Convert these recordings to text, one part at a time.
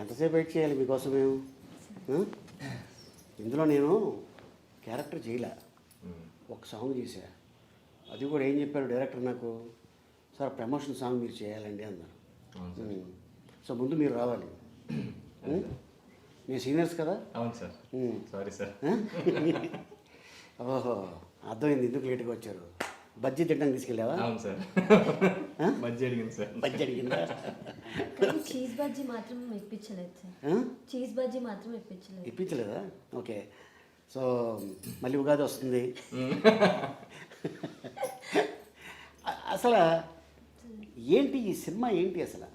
ఎంతసేపు వెయిట్ చేయాలి మీకోసం మేము? ఇందులో నేను క్యారెక్టర్ చేయలే, ఒక సాంగ్ చేశా. అది కూడా ఏం చెప్పారు డైరెక్టర్ నాకు, సార్ ప్రమోషన్ సాంగ్ మీరు చేయాలండి అన్నారు. సో ముందు మీరు రావాలి, మీ సీనియర్స్ కదా. అవును సార్. Sorry sir. ఓహో, అర్థమైంది ఎందుకు లేట్గా వచ్చారు. బజ్జీ తిట్టడానికి తీసుకెళ్ళావా? అవును సార్. బజ్జీ అడిగింది సార్. బజ్జీ అడిగిందా? చీజ్ బజ్జీ మాత్రం ఇప్పించలేదు సార్. చీజ్ బజ్జీ మాత్రం ఇప్పించలేదు. ఇప్పించలేదా? ఓకే. సో మళ్ళీ ఉగాది వస్తుంది. అసలు ఏంటి ఈ సినిమా ఏంటి అసలు?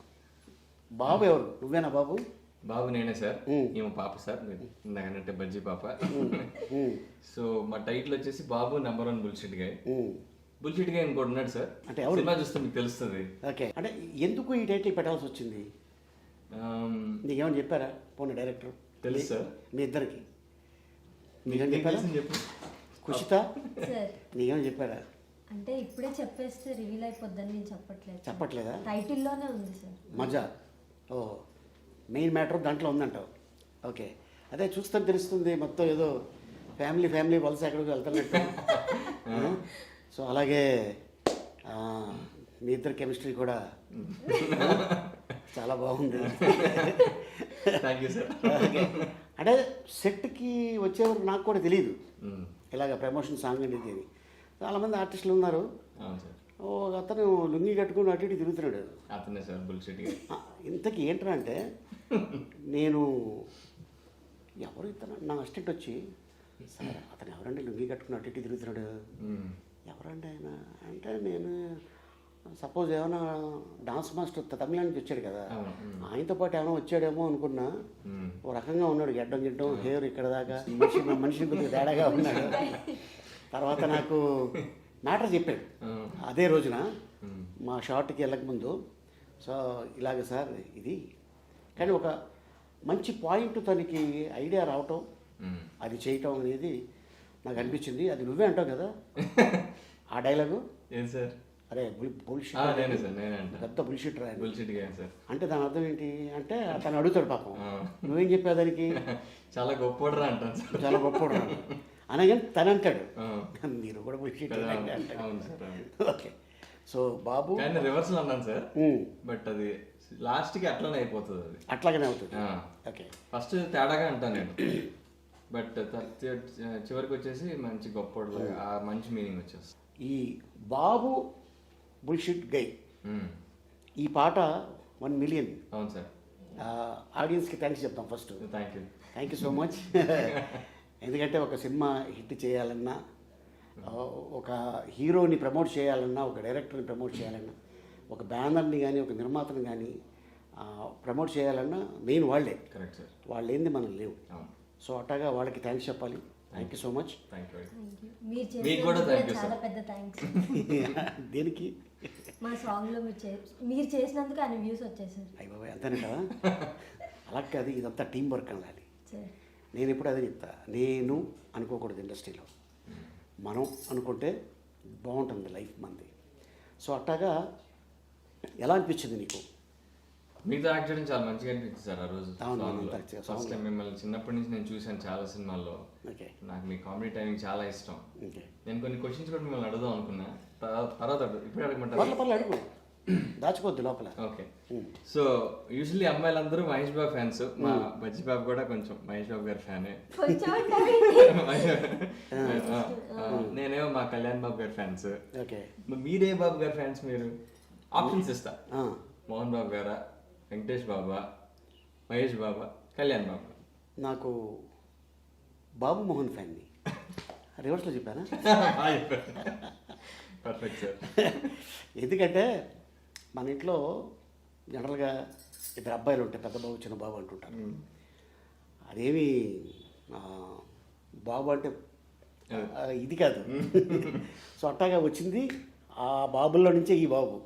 బాబు ఎవరు? నువ్వేనా బాబు? బాబు నేనే సార్. ఏమో పాప సార్, ఇందాకంటే బజ్జీ పాప. సో మా టైటిల్ వచ్చేసి బాబు #1 బుల్షిట్ గాయ్. బుల్షిట్ గాయ్ ఇంకోటి ఉన్నాడు సార్. అంటే సినిమా చూస్తే మీకు తెలుస్తుంది. ఓకే, అంటే ఎందుకు ఈ టైటిల్ పెట్టాల్సి వచ్చింది? నీకేమైనా చెప్పారా పోనీ డైరెక్టర్? తెలుసు సార్. మీ ఇద్దరికి నీకేం చెప్పారా? చెప్పు కుషిత, సార్ నీకేమైనా చెప్పారా? అంటే ఇప్పుడే చెప్పేస్తే రివీల్ అయిపోద్దని నేను చెప్పట్లేదా? టైటిల్లోనే ఉంది సార్. మజా. ఓ, మెయిన్ మ్యాటర్ దాంట్లో ఉందంటావు. ఓకే, అదే చూస్తే తెలుస్తుంది మొత్తం ఏదో ఫ్యామిలీ వలస ఎక్కడికి వెళ్తున్నట్టు. సో అలాగే మీ ఇద్దరు కెమిస్ట్రీ కూడా చాలా బాగుంది. Thank you sir. ఓకే, అంటే సెట్కి వచ్చేవారు నాకు కూడా తెలియదు ఇలాగ ప్రమోషన్ సాంగ్ అనేది. చాలామంది ఆర్టిస్టులు ఉన్నారు. అవును సార్. ఓ అతను లుంగి కట్టుకుని అటు ఇటు తిరుగుతున్నాడు. అతనే సార్ బుల్షిట్ గాయ్. ఇంతకీ ఏంట్రా అంటే, నేను ఎవరు ఇతను నా అసిస్టెంట్ వచ్చి, సార్ అతను ఎవరండి లుంగి కట్టుకుని అటు ఇటు తిరుగుతున్నాడు, ఎవరండి ఆయన అంటే, నేను సపోజ్ ఏమైనా డాన్స్ మాస్టర్ తమిళ నుంచి వచ్చాడు కదా, ఆయనతో పాటు ఏమైనా వచ్చాడేమో అనుకున్నా. ఓ రకంగా ఉన్నాడు, గిడ్డం హెయిర్ ఇక్కడ దాకా, మనిషిని కొద్దిగా తేడాగా ఉన్నాడు. తర్వాత నాకు మ్యాటర్ చెప్పాడు అదే రోజున మా షార్ట్కి వెళ్ళకముందు. సో ఇలాగ సార్ ఇది, కానీ ఒక మంచి పాయింట్ తనకి ఐడియా రావటం, అది చేయటం అనేది నాకు అనిపించింది. అది నువ్వే అంటావు కదా ఆ డైలాగు. ఏం సార్? అరే బుల్షిట్, పెద్ద బుల్షిట్ రా అంటే దాని అర్థం ఏంటి అంటే, తను అడుగుతాడు పాపం, నువ్వేం చెప్పావు దానికి? చాలా గొప్పరా అంటాను సార్. చాలా గొప్పడు అనగానే తను అంటాడు, మీరు కూడా బుల్షిట్. ఓకే, సో బాబు రివర్స్ అన్నాను సార్. బట్ అది లాస్ట్ కి అట్లానే అయిపోతుంది, అది అట్లాగనే అవుతుంది. ఓకే, ఫస్ట్ తేడాగా అంటాను నేను, బట్ చివరికి వచ్చేసి మంచి గొప్ప ఆ మంచి మీనింగ్ వచ్చేస్తుంది. ఈ బాబు బుల్షిట్ గై ఈ పాట 1 మిలియన్. అవును సార్. ఆడియన్స్కి థ్యాంక్స్ చెప్తాం first. Thank you so much. ఎందుకంటే ఒక సినిమా హిట్ చేయాలన్నా, ఒక హీరోని ప్రమోట్ చేయాలన్నా, ఒక డైరెక్టర్ని ప్రమోట్ చేయాలన్నా, ఒక బ్యానర్ని కానీ ఒక నిర్మాతని కానీ ప్రమోట్ చేయాలన్నా మెయిన్ వాళ్ళే. Correct sir. వాళ్ళు ఏంది మనం లేవు. సో అట్టగా వాళ్ళకి థ్యాంక్స్ చెప్పాలి. Thank you so much. దేనికి? మా సాంగ్లో మీరు చేసినందుకు అన్ని వ్యూస్ వచ్చేసారు. అయ్యి బాబాయ్, అంతేనే కదా. అలా కాదు, ఇదంతా టీం వర్క్ అనాలి. నేను ఎప్పుడు అదే చెప్తా, నేను అనుకోకూడదు ఇండస్ట్రీలో, మనం అనుకుంటే బాగుంటుంది లైఫ్ మంది. సో అట్టాగా ఎలా అనిపించింది నీకు? మీతో యాక్ట్ చేయడం చాలా మంచిగా అనిపించింది సార్ ఆ రోజు. ఫస్ట్ టైం మిమ్మల్ని చిన్నప్పటి నుంచి నేను చూశాను చాలా సినిమాల్లో. నాకు మీ కామెడీ టైమింగ్ చాలా ఇష్టం. నేను కొన్ని క్వశ్చన్స్ కూడా మిమ్మల్ని అడుగుదాం అనుకున్నా, తర్వాత ఇప్పుడు అడగమంటారు. అడుగు, దాచుకోవద్దు లోపల. ఓకే, సో యూజువల్లీ అమ్మాయిలందరూ మహేష్ బాబు ఫ్యాన్స్. మా బజ్జీ బాబు కూడా కొంచెం మహేష్ బాబు గారి ఫ్యానే. నేనేమో మా కళ్యాణ్ బాబు గారి ఫ్యాన్స్. మీరే బాబు గారి ఫ్యాన్స్? మీరు ఆప్షన్స్ ఇస్తా, మోహన్ బాబు గారా, వెంకటేష్ బాబా, మహేష్ బాబా, కళ్యాణ్ బాబా? నాకు బాబు మోహన్ ఫ్యాన్ని. రివర్స్లో చెప్పానా? Perfect sir. ఎందుకంటే మన ఇంట్లో జనరల్గా ఇద్దరు అబ్బాయిలు ఉంటాయి, పెద్ద బాబు చిన్న బాబు అంటుంటారు. అదేమి బాబు అంటే ఇది కాదు. సో అట్టాగా వచ్చింది ఆ బాబుల్లో నుంచే ఈ బాబు,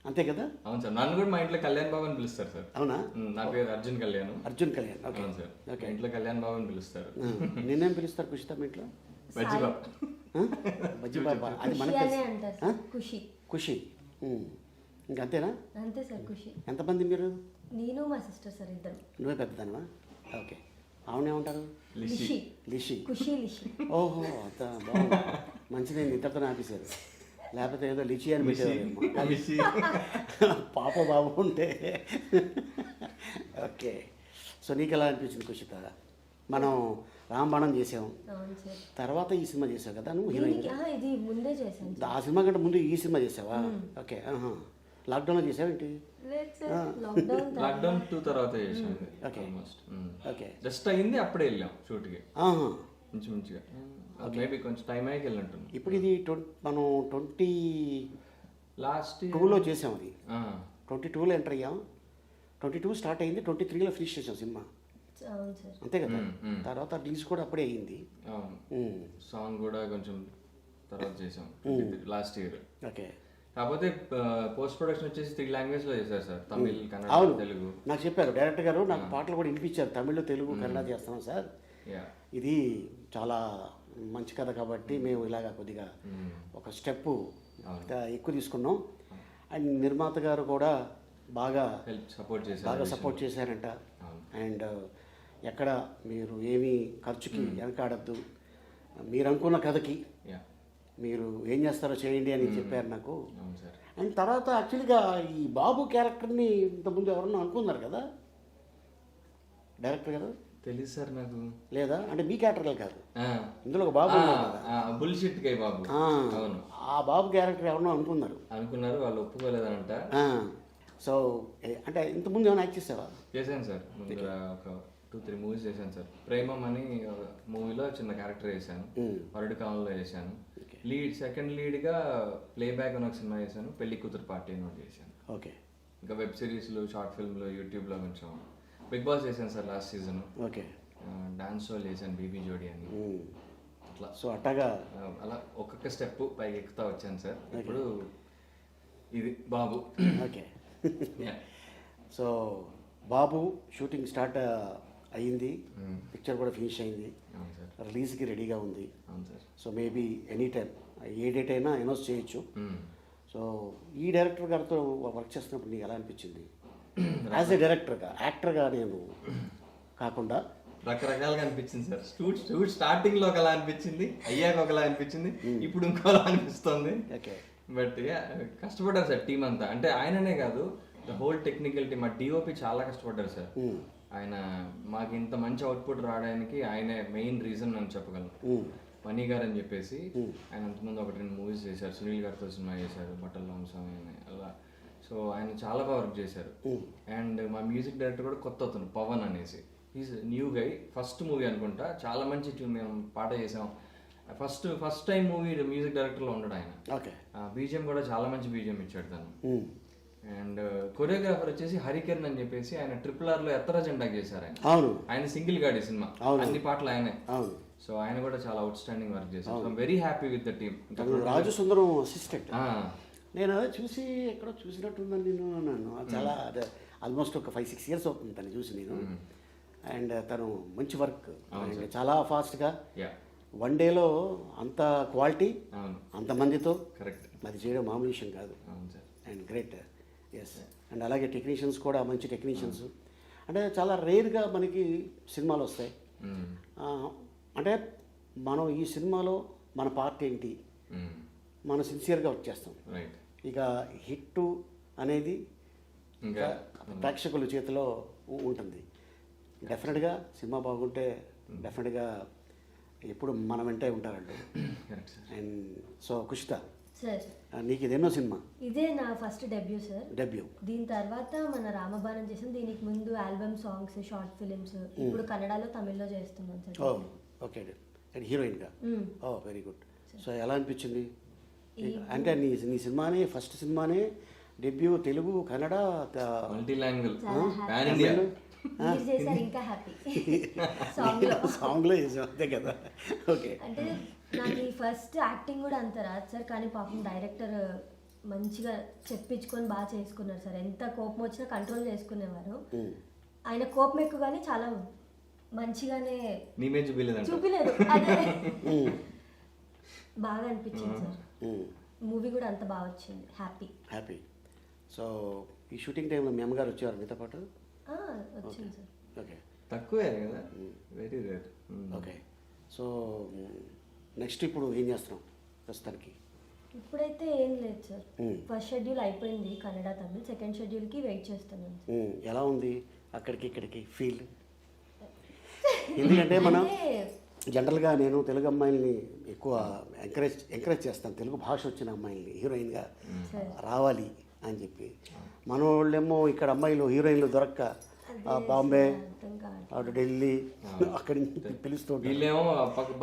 అంతే కదా? అవును సార్. నన్ను కూడా మా ఇంట్లో కళ్యాణ్ బాబు అని పిలుస్తారు సార్. అవునా? నా పేరు Arjun Kalyan. Okay sir. Okay, ఇంట్లో కళ్యాణ్ బాబు అని పిలుస్తారు. నేనేం పిలుస్తారు కుషిత మీ ఇంట్లో? బజ్జీ బాబు. బజ్జీ బాబా, అది మనకి ఖుషి. ఇంకంతేనా? అంతే సార్. ఖుషి. ఎంతమంది మీరు? నేను మా సిస్టర్ సార్ ఇద్దరు. నువ్వే పెద్దదానివా? ఓకే. ఆవిడేమంటారు? లిషి. లిషి. ఖుషి లిషి. ఓహో, అంత బాగుంది. మంచిదే, ఇద్దరితో ఆపేశారు. లేకపోతే ఏదో లిచి అని పెట్టేవారు. పాప బాబు ఉంటే. ఓకే. సో నీకు ఎలా అనిపించింది కుషిత? మనం రాంబాణం చేసాం, అవును సార్. తర్వాత ఈ సినిమా చేసావు కదా నువ్వు హీరోయిన్. ఇది ముందే చేశాను. ఆ సినిమా కంటే ముందు ఈ సినిమా చేసావా? ఓకే. లాక్డౌన్లో చేసావేంటి? లేదు సార్, లాక్డౌన్ 2 తర్వాత చేసాం. ఓకే. ఓకే. జస్ట్ అయింది, అప్పుడే వెళ్ళాం షూట్కి మంచిగా. మేబీ కొంచెం టైం అయ్యాక వెళ్ళినట్టు. ఇప్పుడు ఇది మనం 22లో చేసాం. అది 22లో ఎంటర్ అయ్యాం, 22 స్టార్ట్ అయింది, 23లో ఫినిష్ చేసాం సినిమా. అవును సార్. అంతే కదా. తర్వాత రిలీజ్ కూడా అప్పుడే అయ్యింది. సాంగ్ కూడా కొంచెం తర్వాత చేసాం లాస్ట్ ఇయర్. ఓకే. కాకపోతే పోస్ట్ ప్రొడక్షన్ వచ్చేసి 3 లాంగ్వేజ్ లో చేశారు సార్, తమిళ్, కన్నడ, తెలుగు. నాకు చెప్పారు డైరెక్టర్ గారు, నాకు పాటలు కూడా వినిపించారు, తమిళ్, తెలుగు, కన్నడ చేస్తున్నాం సార్, ఇది చాలా మంచి కథ కాబట్టి మేము ఇలాగా కొద్దిగా ఒక స్టెప్ ఎక్కువ తీసుకున్నాం. అండ్ నిర్మాత గారు కూడా బాగా సపోర్ట్ చేశారంట. అండ్ ఎక్కడ మీరు ఏమీ ఖర్చుకి వెనకాడద్దు, మీరు అనుకున్న కథకి మీరు ఏం చేస్తారో చేయండి అని చెప్పారు నాకు. అండ్ తర్వాత యాక్చువల్గా ఈ బాబు క్యారెక్టర్ని ఇంతకుముందు ఎవరన్నా అనుకున్నారు కదా డైరెక్టర్ గారు? తెలుసు సార్ నాకు. లేదా అంటే మీ క్యారెక్టర్ కాదు, ఇందులో ఒక బాబు బుల్షిట్ గై బాబు. అవును, ఆ బాబు క్యారెక్టర్ ఎవరన్నా అనుకున్నారు, వాళ్ళు ఒప్పుకోలేదంట. సో అంటే ఇంతకుముందు ఏమైనా యాక్ట్ చేసావా? చేశాను సార్, ముందు ఒక 2-3 మూవీస్ చేశాను సార్. ప్రేమం అని మూవీలో చిన్న క్యారెక్టర్ చేశాను, వరడు కాలంలో చేశాను. సెకండ్ లీడ్గా ప్లేబ్యాక్ అని ఒక సినిమా చేశాను, పెళ్లి కూతురు పార్టీ అని ఒకటి చేశాను. ఓకే. ఇంకా వెబ్ సిరీస్లు, షార్ట్ ఫిల్మ్లు, యూట్యూబ్లో కొంచెం. బిగ్ బాస్ చేశాను sir last season. Okay. Dance show చేశాను, బీబీ జోడి అని. అట్లా సో అట్టగా అలా ఒక్కొక్క స్టెప్ పైకి ఎక్కుతా వచ్చాను సార్. ఇప్పుడు ఇది బాబు. ఓకే. సో బాబు షూటింగ్ స్టార్ట్ అయ్యింది, పిక్చర్ కూడా ఫినిష్ అయింది, రిలీజ్కి రెడీగా ఉంది. సో మేబీ ఎనీ టైం ఏ డేట్ అయినా అనౌన్స్ చేయొచ్చు. సో ఈ డైరెక్టర్ గారితో వర్క్ చేస్తున్నప్పుడు నీకు ఎలా అనిపించింది? యాజ్ ఎ డైరెక్టర్గా, యాక్టర్గా నేను కాకుండా రకరకాలుగా అనిపించింది సార్. షూట్ స్టార్టింగ్లో ఒకలా అనిపించింది, అయ్యాక ఒకలా అనిపించింది, ఇప్పుడు ఇంకోలా అనిపిస్తుంది. ఓకే. బట్ కష్టపడ్డారు సార్ టీం అంతా. అంటే ఆయననే కాదు, ద హోల్ టెక్నికల్ టీమ్, ఆ డిఓపి చాలా కష్టపడ్డారు సార్. ఆయన మాకు ఇంత మంచి అవుట్పుట్ రావడానికి ఆయనే మెయిన్ రీజన్ అని చెప్పగలను. మనీ గారు అని చెప్పేసి ఆయన అంతకుముందు 1-2 మూవీస్ చేశారు, సునీల్ గారితో సినిమా చేశారు, బట్టల వంశం అలా. సో ఆయన చాలా బాగా వర్క్ చేశారు. అండ్ మా మ్యూజిక్ డైరెక్టర్ కూడా కొత్త అతను, పవన్ అనేసి, is new guy. First movie అనుకుంటా, చాలా మంచి ట్యూన్ మేము పాట చేసాం. ఫస్ట్ టైం మూవీ మ్యూజిక్ డైరెక్టర్లో ఉండడు ఆయన. ఓకే. బీజిఎం కూడా చాలా మంచి బీజిఎం ఇచ్చాడు తను. అండ్ కొరియోగ్రాఫర్ వచ్చేసి హరికిరణ్ అని చెప్పేసి, ఆయన RRR లో ఎత్తర జెండా చేశారు ఆయన. ఆయన సింగిల్ గాడి సినిమా, అన్ని పాటలు ఆయనే. సో ఆయన కూడా చాలా అవుట్ స్టాండింగ్ వర్క్ చేశారు. So very happy with the team. Raju Sundaram assistant నేను చూసి ఎక్కడో చూసినట్టుందని నేను అన్నాను. చాలా ఆల్మోస్ట్ ఒక 5-6 ఇయర్స్ అవుతుంది తను చూసి నేను. అండ్ తను మంచి వర్క్, చాలా ఫాస్ట్గా 1 డేలో అంత క్వాలిటీ, అంతమందితో అది చేయడం మామూలు విషయం కాదు. And great. ఎస్. అండ్ అలాగే టెక్నీషియన్స్ కూడా మంచి టెక్నీషియన్స్. అంటే చాలా రేర్గా మనకి సినిమాలు వస్తాయి. అంటే మనం ఈ సినిమాలో మన పార్ట్ ఏంటి, మనం సిన్సియర్గా వర్క్ చేస్తాం. ఇక హిట్ అనేది ఇంకా ప్రేక్షకుల చేతిలో ఉంటుంది. డెఫినెట్గా సినిమా బాగుంటే డెఫినెట్గా ఎప్పుడు మన వెంటే ఉంటారండి. అండ్ సో కుషిత, నీకు ఇదేనో సినిమా? ఇదే నా ఫస్ట్ డెబ్యూ సార్. డెబ్యూ. దీని తర్వాత మన రామబాణం చేసాం. దీనికి ముందు ఆల్బమ్ సాంగ్స్, షార్ట్ ఫిలిమ్స్, ఇప్పుడు కన్నడలో, తమిళ్లో చేస్తున్నాం సార్. ఓకే. అండ్ హీరోయిన్గా. Very good. సో ఎలా అనిపించింది? అంటే నీ సినిమానే, ఫస్ట్ సినిమానే debut, Telugu, Kannada, multi language, ఇంకా హ్యాపీ. సాంగ్లో చేసాం అంతే కదా. ఓకే. అంటే నాకు ఈ ఫస్ట్ యాక్టింగ్ కూడా అంత రాదు సార్, కానీ పాపం డైరెక్టర్ మంచిగా చెప్పించుకొని బాగా చేసుకున్నారు సార్. ఎంత కోపం వచ్చినా కంట్రోల్ చేసుకునేవారు. ఆయన కోపం ఎక్కువ కానీ చాలా మంచిగానే చూపిలేదు. అదే బాగా అనిపించింది సార్. మూవీ కూడా అంత బాగా వచ్చింది. హ్యాపీ. సో ఈ షూటింగ్ టైంలో మీ అమ్మగారు వచ్చేవారు మీతో పాటు? వచ్చింది సార్. ఓకే తక్కువే కదా, very rare. Okay. So next ఇప్పుడు ఏం చేస్తున్నాం ప్రస్తుతానికి? ఇప్పుడైతే ఏం లేదు సార్. ఫస్ట్ షెడ్యూల్ అయిపోయింది కన్నడ తమిళ్, సెకండ్ షెడ్యూల్కి వెయిట్ చేస్తున్నాను సార్. ఎలా ఉంది అక్కడికి ఇక్కడికి ఫీల్? ఎందుకంటే మనం జనరల్గా నేను తెలుగు అమ్మాయిల్ని ఎక్కువ ఎంకరేజ్ చేస్తాను, తెలుగు భాష వచ్చిన అమ్మాయిల్ని హీరోయిన్గా రావాలి అని చెప్పి. మన వాళ్ళేమో ఇక్కడ అమ్మాయిలు హీరోయిన్లు దొరక్క బాంబే, అటు ఢిల్లీ అక్కడి నుంచి పిలుస్తూ వీళ్ళేమో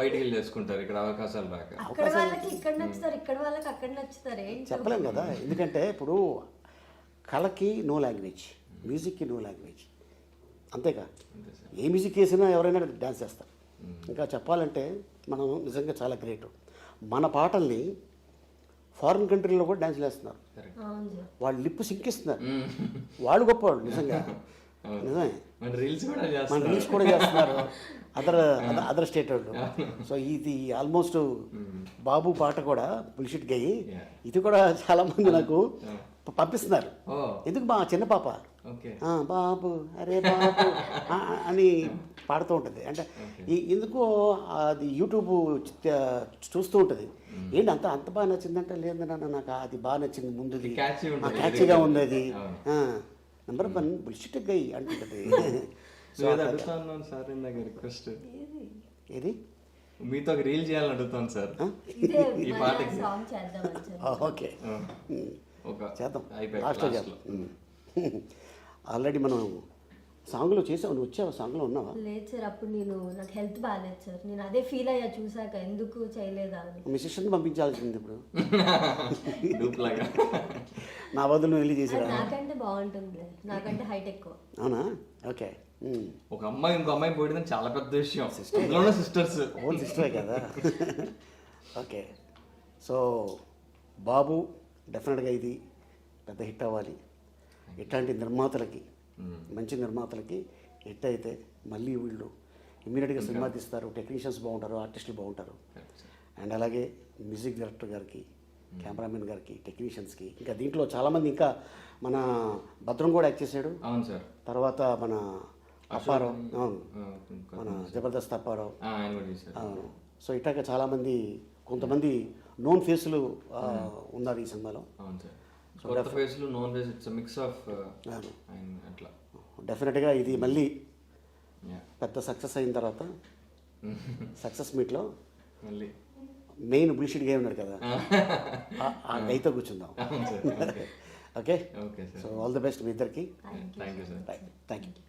బయటికి వెళ్ళి చేసుకుంటారు, ఇక్కడ అవకాశాలు రాక. అక్కడ వాళ్ళకి ఇక్కడ నచ్చుతారు, ఇక్కడ వాళ్ళకి అక్కడ నచ్చుతారు, చెప్పలేం కదా. ఎందుకంటే ఇప్పుడు కళకి నో లాంగ్వేజ్, మ్యూజిక్కి నో లాంగ్వేజ్, అంతేగా. ఏ మ్యూజిక్ వేసినా ఎవరైనా డ్యాన్స్ చేస్తారు. ఇంకా చెప్పాలంటే మనం నిజంగా చాలా గ్రేట్. మన పాటల్ని ఫారిన్ కంట్రీలో కూడా డ్యాన్స్లు వేస్తున్నారు, వాళ్ళు లిప్పు సింకిస్తున్నారు, వాళ్ళు గొప్పవాళ్ళు నిజంగా. నిజమే, మన రీల్స్ కూడా చేస్తున్నారు అదర్ స్టేట్ వాళ్ళు. సో ఇది ఆల్మోస్ట్ బాబు పాట కూడా బుల్షిట్ గయి, ఇది కూడా చాలా మంది నాకు పంపిస్తున్నారు. ఎందుకు మా చిన్న పాప బాబు అరే బాబు అని పాడుతూ ఉంటుంది. అంటే ఎందుకో అది యూట్యూబ్ చూస్తూ ఉంటుంది. ఏంటి అంత బాగా నచ్చిందంటే, లేదు నాన్న నాకు అది బాగా నచ్చింది, ముందుది క్యాచీగా ఉంది, అది నెంబర్ 1 బుల్షిట్ గై అంటుంటుంది. ఏది మీతో ఒక రీల్ చేయాలని అడుగుతాను సార్ ఈ పాటకి. ఓకే చేద్దాం, లాస్ట్లో చేద్దాం. ఆల్రెడీ మనం సాంగ్లో చేసావు, నువ్వు వచ్చావు సాంగ్లో ఉన్నావా? లేదు సార్, అప్పుడు నాకు హెల్త్ బాగాలేదు సార్, నేను అదే ఫీల్ అయ్యా చూసాక, ఎందుకు చేయలేదా అని. మీ సిస్టర్ని పంపించాల్సింది ఇప్పుడు. నా బదులు నువ్వు వెళ్ళి చేసి నాకంటే బాగుంటుంది, నాకంటే హైట్ ఎక్కువ. అవునా? ఓకే. ఒక అమ్మాయి ఇంకో అమ్మాయి పోయడం చాలా పెద్ద విషయం, సిస్టర్స్ ఓన్ సిస్టరే కదా. ఓకే. సో బాబు డెఫినెట్గా ఇది పెద్ద హిట్ అవ్వాలి. ఇట్లాంటి నిర్మాతలకి, మంచి నిర్మాతలకి హిట్ అయితే మళ్ళీ వీళ్ళు ఇమ్మీడియట్గా సినిమా తీస్తారు, టెక్నీషియన్స్ బాగుంటారు, ఆర్టిస్టులు బాగుంటారు. అండ్ అలాగే మ్యూజిక్ డైరెక్టర్ గారికి, కెమెరామెన్ గారికి, టెక్నీషియన్స్కి, ఇంకా దీంట్లో చాలామంది, ఇంకా మన భద్రం కూడా యాక్ట్ చేశాడు. అవును సార్. తర్వాత మన అప్పారావు, మన జబర్దస్త్ అప్పారావు. అవును. సో ఇట్లాగా చాలామంది, కొంతమంది నోన్ ఫేస్లు ఉన్నారు ఈ సినిమాలో. అవును సార్. కొత్త ఫేస్లు, known face, it's mix of అట్లా. డెఫినెట్గా ఇది మళ్ళీ పెద్ద సక్సెస్ అయిన తర్వాత సక్సెస్ మీట్లో మళ్ళీ మెయిన్ బుల్షిట్ గా ఉన్నాడు కదా, ఆ గైతో కూర్చుందాం. Okay. So all the best మీ ఇద్దరికి. Thank you sir. Thank you.